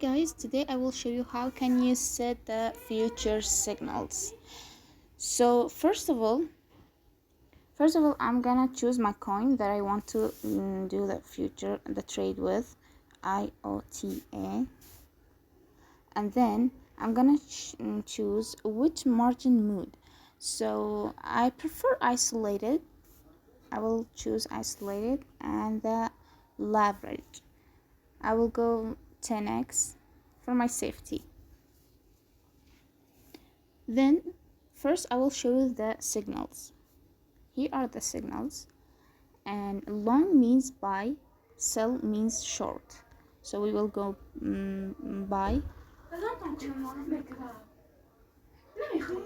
guys, today I will show you how can you set the future signals. So first of all I'm gonna choose my coin that I want to do the trade with, IOTA, and then I'm gonna choose which margin mood. So I prefer isolated. I will choose isolated, and the leverage I will go 10x for my safety. Then first I will show you the signals. Here are the signals, and long means buy, sell means short. So we will go buy,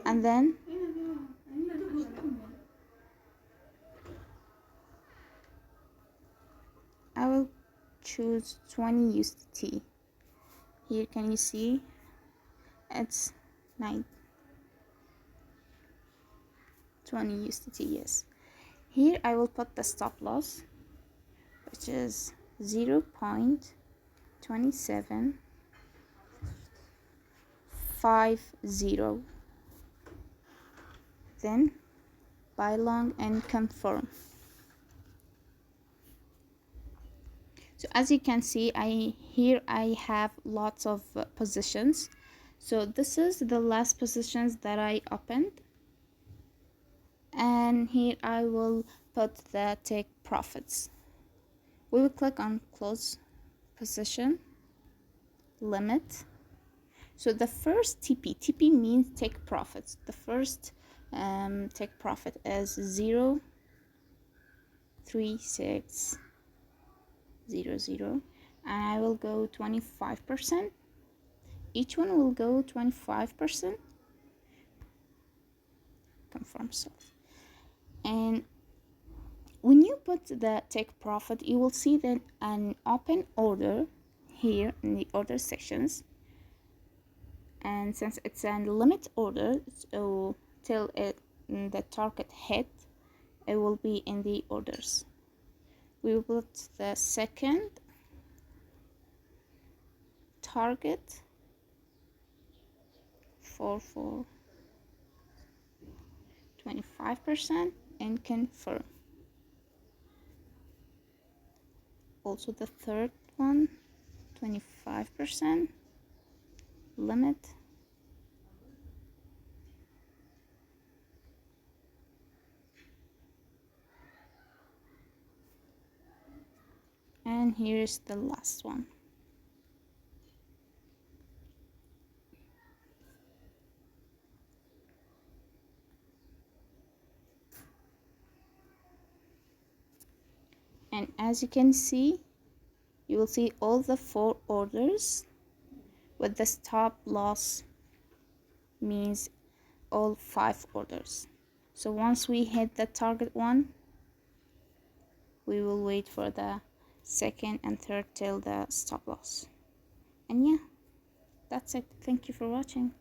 and then I will choose 20 USDT. Here can you see it's 20 USDT, yes. Here I will put the stop loss, which is 0.2750. Then buy long and confirm. So as you can see, I have lots of positions. So this is the last positions that I opened, and here I will put the take profits. We will click on close position, limit. So the first TP means take profits. The first take profit is 0.3600, and I will go 25%. Each one will go 25%. Confirm self. And when you put the take profit, you will see then an open order here in the order sections. And since it's a limit order, so till the target hit, it will be in the orders. We will put the second target for 25% and confirm. Also the third one, 25% limit. And here's the last one. And as you can see, you will see all the 4 orders with the stop loss means all 5 orders. So once we hit the target one, we will wait for the second and third till the stop loss. And yeah, that's it. Thank you for watching.